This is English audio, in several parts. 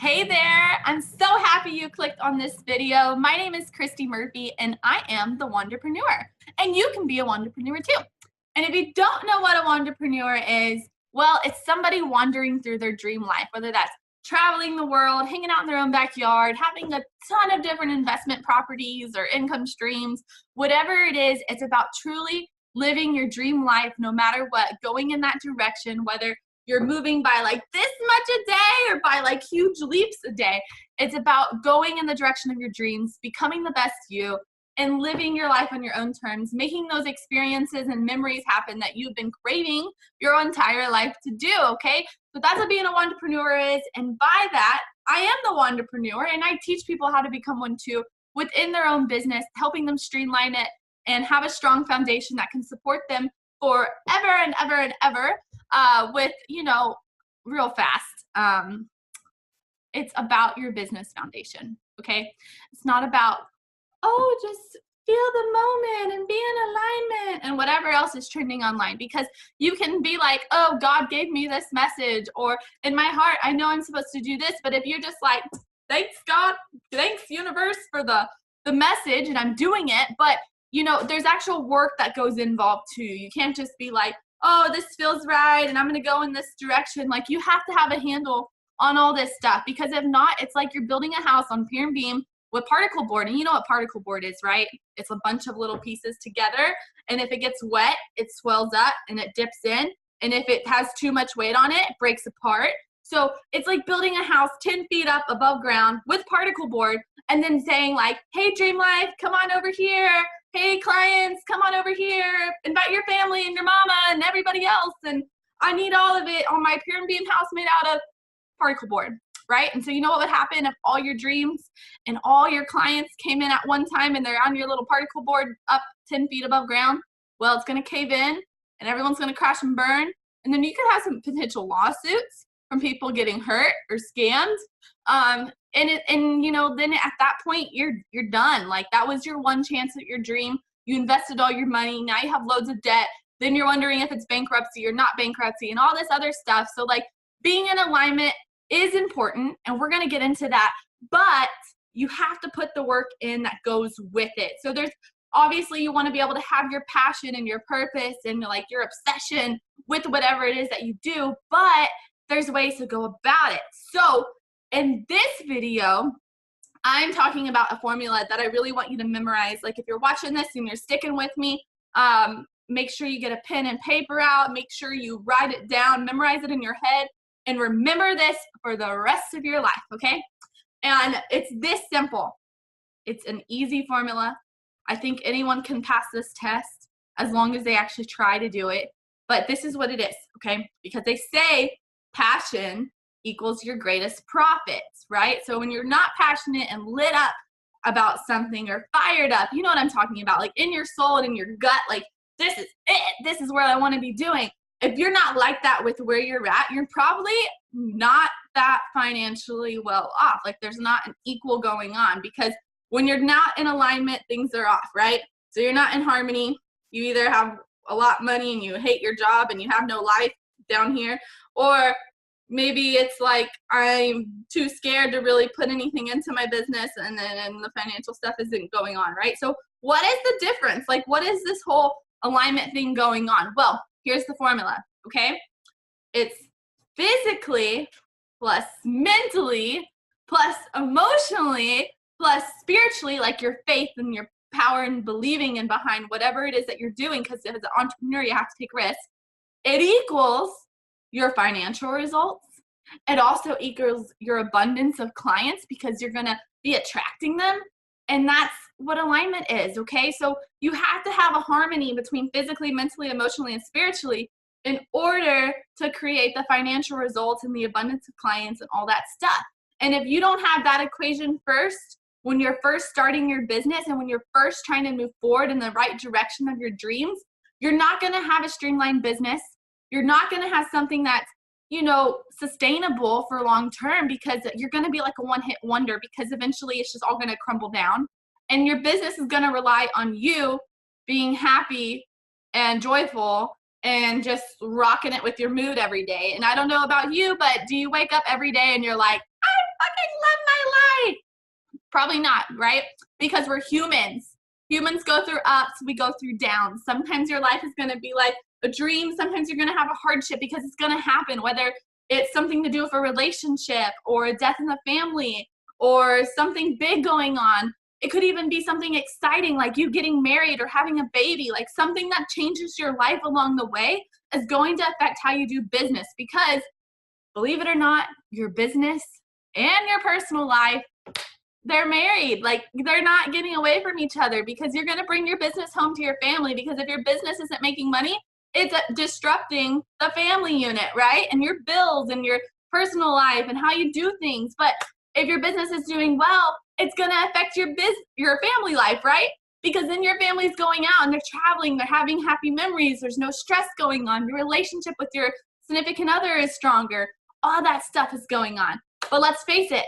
Hey there, I'm so happy you clicked on this video. My name is Christy Murphy and I am the Wanderpreneur. And you can be a Wanderpreneur too. And if you don't know what a Wanderpreneur is, well, it's somebody wandering through their dream life, whether that's traveling the world, hanging out in their own backyard, having a ton of different investment properties or income streams, whatever it is, it's about truly living your dream life no matter what, going in that direction, whether you're moving by like this much a day or by like huge leaps a day. It's about going in the direction of your dreams, becoming the best you, and living your life on your own terms, making those experiences and memories happen that you've been craving your entire life to do, okay? So that's what being a Wanderpreneur is, and by that, I am the Wanderpreneur, and I teach people how to become one too within their own business, helping them streamline it and have a strong foundation that can support them forever and ever and ever. With, real fast. It's about your business foundation, okay? It's not about, just feel the moment and be in alignment and whatever else is trending online, because you can be like, oh, God gave me this message, or in my heart, I know I'm supposed to do this, but if you're just like, thanks God, thanks universe for the message and I'm doing it, but there's actual work that goes involved too. You can't just be like, oh, this feels right and I'm going to go in this direction. Like, you have to have a handle on all this stuff, because if not, it's like you're building a house on pier and beam with particle board. And you know what particle board is, right? It's a bunch of little pieces together. And if it gets wet, it swells up and it dips in. And if it has too much weight on it, it breaks apart. So it's like building a house 10 feet up above ground with particle board and then saying like, hey, dream life, come on over here. Hey, clients, come on over here. Invite your family and your mama and everybody else. And I need all of it on my pier and beam house made out of particle board, right? And so you know what would happen if all your dreams and all your clients came in at one time and they're on your little particle board up 10 feet above ground? Well, it's going to cave in and everyone's going to crash and burn. And then you could have some potential lawsuits from people getting hurt or scammed. Then at that point you're done. Like, that was your one chance at your dream. You invested all your money. Now you have loads of debt. Then you're wondering if it's bankruptcy or not bankruptcy and all this other stuff. So like, being in alignment is important, and we're going to get into that, but you have to put the work in that goes with it. So there's obviously, you want to be able to have your passion and your purpose and like your obsession with whatever it is that you do, but there's ways to go about it. So in this video, I'm talking about a formula that I really want you to memorize. Like, if you're watching this and you're sticking with me, make sure you get a pen and paper out. Make sure you write it down, memorize it in your head, and remember this for the rest of your life, okay? And it's this simple. It's an easy formula. I think anyone can pass this test as long as they actually try to do it. But this is what it is, okay? Because they say passion equals your greatest profits, right? So when you're not passionate and lit up about something or fired up, you know what I'm talking about, like in your soul and in your gut, like, this is it, this is what I want to be doing. If you're not like that with where you're at, you're probably not that financially well off. Like, there's not an equal going on, because when you're not in alignment, things are off, right? So you're not in harmony. You either have a lot of money and you hate your job and you have no life down here, or maybe it's like, I'm too scared to really put anything into my business, and the financial stuff isn't going on, right? So what is the difference? Like, what is this whole alignment thing going on? Well, here's the formula, okay? It's physically plus mentally plus emotionally plus spiritually, like your faith and your power and believing in behind whatever it is that you're doing, because as an entrepreneur, you have to take risks. It equals your financial results. It also equals your abundance of clients, because you're going to be attracting them. And that's what alignment is, okay? So you have to have a harmony between physically, mentally, emotionally, and spiritually in order to create the financial results and the abundance of clients and all that stuff. And if you don't have that equation first, when you're first starting your business and when you're first trying to move forward in the right direction of your dreams, you're not going to have a streamlined business. You're not going to have something that's, sustainable for long term, because you're going to be like a one-hit wonder, because eventually it's just all going to crumble down. And your business is going to rely on you being happy and joyful and just rocking it with your mood every day. And I don't know about you, but do you wake up every day and you're like, fucking love my life. Probably not, right? Because we're humans. Humans go through ups, we go through downs. Sometimes your life is going to be like a dream. Sometimes you're going to have a hardship because it's going to happen, whether it's something to do with a relationship or a death in the family or something big going on. It could even be something exciting like you getting married or having a baby, like something that changes your life along the way is going to affect how you do business because, believe it or not, your business and your personal life, they're married. Like, they're not getting away from each other because you're going to bring your business home to your family because if your business isn't making money, it's disrupting the family unit, right? And your bills and your personal life and how you do things. But if your business is doing well, it's going to affect your family life, right? Because then your family's going out and they're traveling, they're having happy memories, there's no stress going on, your relationship with your significant other is stronger, all that stuff is going on. But let's face it,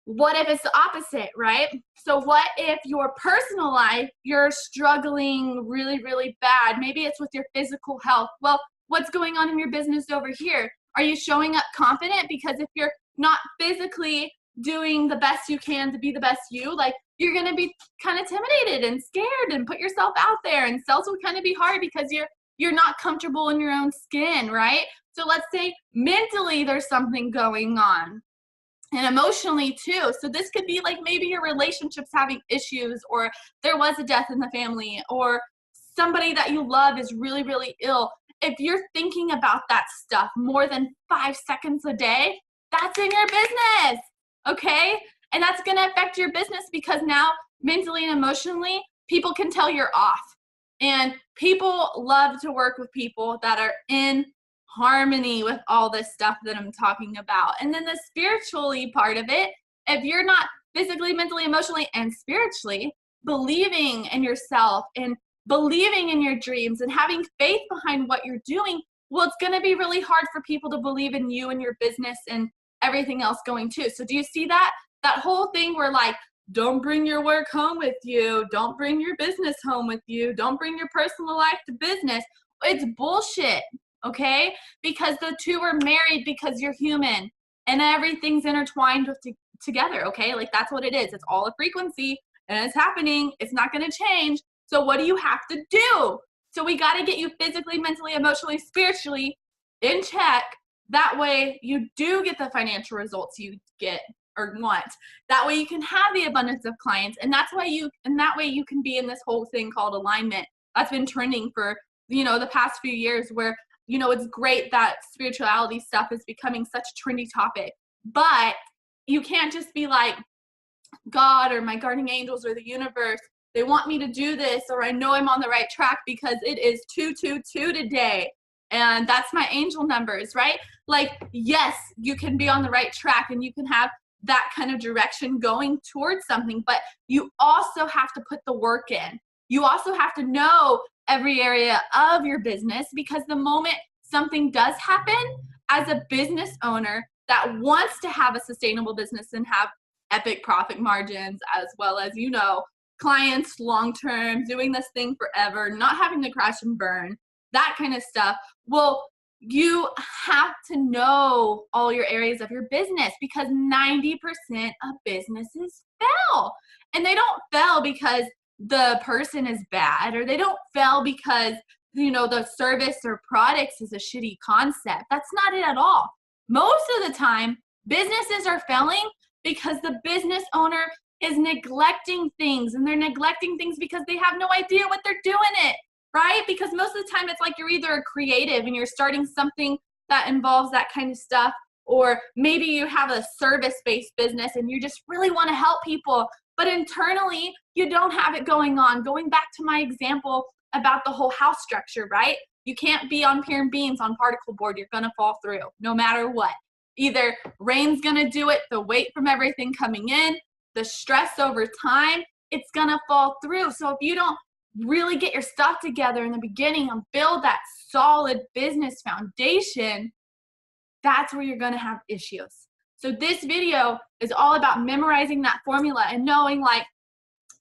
what if it's the opposite, right? So what if your personal life, you're struggling really, really bad? Maybe it's with your physical health. Well, what's going on in your business over here? Are you showing up confident? Because if you're not physically doing the best you can to be the best you, like you're going to be kind of intimidated and scared and put yourself out there, and sales will kind of be hard because you're not comfortable in your own skin, right? So let's say mentally there's something going on. And emotionally too. So this could be like maybe your relationship's having issues, or there was a death in the family, or somebody that you love is really, really ill. If you're thinking about that stuff more than 5 seconds a day, that's in your business, okay? And that's gonna affect your business because now mentally and emotionally, people can tell you're off. And people love to work with people that are in harmony with all this stuff that I'm talking about. And then the spiritually part of it, if you're not physically, mentally, emotionally, and spiritually believing in yourself and believing in your dreams and having faith behind what you're doing, well, it's going to be really hard for people to believe in you and your business and everything else going too. So do you see that? That whole thing where like, don't bring your work home with you. Don't bring your business home with you. Don't bring your personal life to business. It's bullshit. Okay? Because the two are married because you're human and everything's intertwined together, okay? Like that's what it is. It's all a frequency and it's happening. It's not going to change. So what do you have to do? So we got to get you physically, mentally, emotionally, spiritually in check. That way you do get the financial results you get or want. That way you can have the abundance of clients. And that way you can be in this whole thing called alignment. That's been trending for, the past few years where it's great that spirituality stuff is becoming such a trendy topic, but you can't just be like, God or my guardian angels or the universe, they want me to do this, or I know I'm on the right track because it is 222 today. And that's my angel numbers, right? Like, yes, you can be on the right track and you can have that kind of direction going towards something, but you also have to put the work in. You also have to know every area of your business, because the moment something does happen, as a business owner that wants to have a sustainable business and have epic profit margins, as well as, clients long-term, doing this thing forever, not having to crash and burn, that kind of stuff. Well, you have to know all your areas of your business because 90% of businesses fail. And they don't fail because the person is bad, or they don't fail because, the service or products is a shitty concept. That's not it at all. Most of the time, businesses are failing because the business owner is neglecting things, and they're neglecting things because they have no idea what they're doing it, right? Because most of the time it's like you're either a creative and you're starting something that involves that kind of stuff, or maybe you have a service-based business and you just really want to help people, but internally you don't have it going on. Going back to my example about the whole house structure, right? You can't be on pier and beams on particle board. You're going to fall through no matter what. Either rain's going to do it, the weight from everything coming in, the stress over time, it's going to fall through. So if you don't really get your stuff together in the beginning and build that solid business foundation, that's where you're going to have issues. So this video is all about memorizing that formula and knowing like,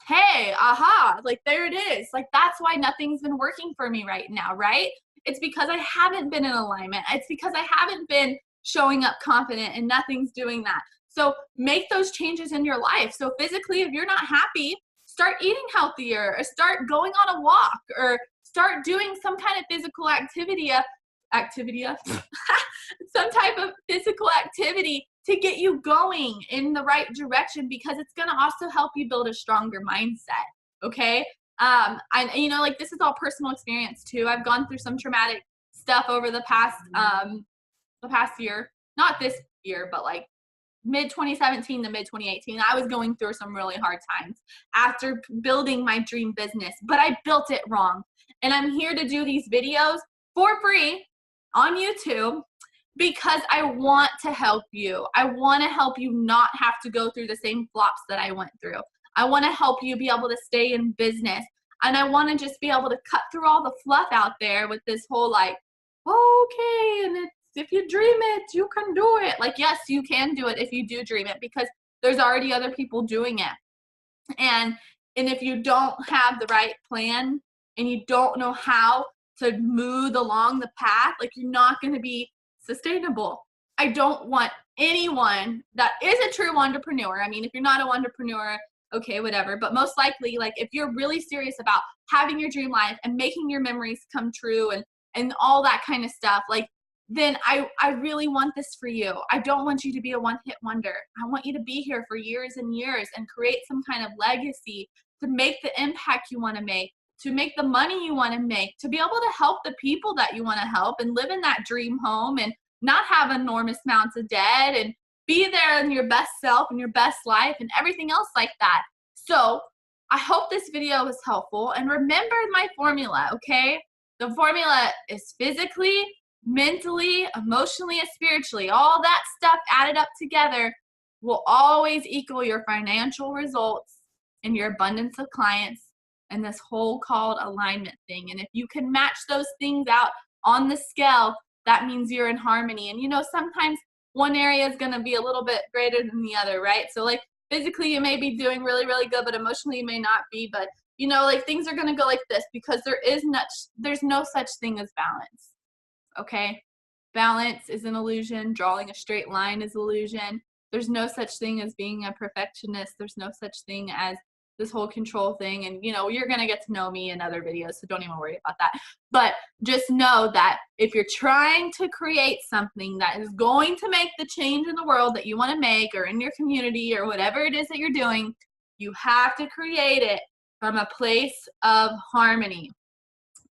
hey, aha, like there it is. Like that's why nothing's been working for me right now, right? It's because I haven't been in alignment. It's because I haven't been showing up confident and nothing's doing that. So make those changes in your life. So physically, if you're not happy, start eating healthier, or start going on a walk, or start doing some kind of physical activity, some type of physical activity to get you going in the right direction, because it's going to also help you build a stronger mindset. Okay. You know, like, this is all personal experience too. I've gone through some traumatic stuff over the past year, not this year, but like mid 2017 to mid 2018. I was going through some really hard times after building my dream business, but I built it wrong. And I'm here to do these videos for free on YouTube because I want to help you. I want to help you not have to go through the same flops that I went through. I want to help you be able to stay in business. And I want to just be able to cut through all the fluff out there with this whole like, okay, and if you dream it, you can do it. Like, yes, you can do it if you do dream it, because there's already other people doing it. And if you don't have the right plan and you don't know how to move along the path, like, you're not going to be sustainable. I don't want anyone that is a true entrepreneur. I mean, if you're not an entrepreneur, okay, whatever. But most likely, like, if you're really serious about having your dream life and making your memories come true and all that kind of stuff, like, then I really want this for you. I don't want you to be a one-hit wonder. I want you to be here for years and years and create some kind of legacy, to make the impact you want to make the money you want to make, to be able to help the people that you want to help, and live in that dream home and not have enormous amounts of debt, and be there in your best self and your best life and everything else like that. So I hope this video was helpful. And remember my formula, okay? The formula is physically, mentally, emotionally, and spiritually. All that stuff added up together will always equal your financial results and your abundance of clients and this whole called alignment thing. And if you can match those things out on the scale, that means you're in harmony. And you know, sometimes one area is going to be a little bit greater than the other, right? So like, physically you may be doing really, really good, but emotionally you may not be. But you know, like, things are going to go like this, because there's no such thing as balance. Okay? Balance is an illusion. Drawing a straight line is illusion. There's no such thing as being a perfectionist. There's no such thing as this whole control thing. And you know, you're going to get to know me in other videos, so don't even worry about that. But just know that if you're trying to create something that is going to make the change in the world that you want to make, or in your community, or whatever it is that you're doing, you have to create it from a place of harmony.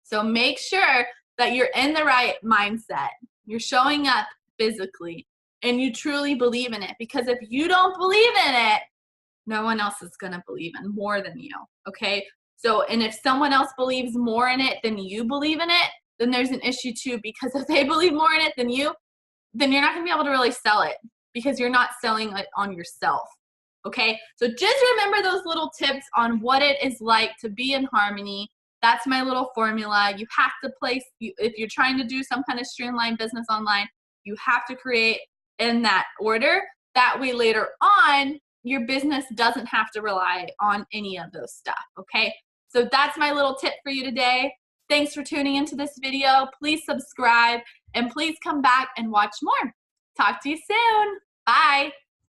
So make sure that you're in the right mindset. You're showing up physically and you truly believe in it, because if you don't believe in it, no one else is going to believe in more than you. Okay? So, and if someone else believes more in it than you believe in it, then there's an issue too, because if they believe more in it than you, then you're not going to be able to really sell it, because you're not selling it on yourself. Okay? So just remember those little tips on what it is like to be in harmony. That's my little formula. You have to place, if you're trying to do some kind of streamline business online, you have to create in that order. That way later on, your business doesn't have to rely on any of those stuff, okay? So that's my little tip for you today. Thanks for tuning into this video. Please subscribe, and please come back and watch more. Talk to you soon. Bye.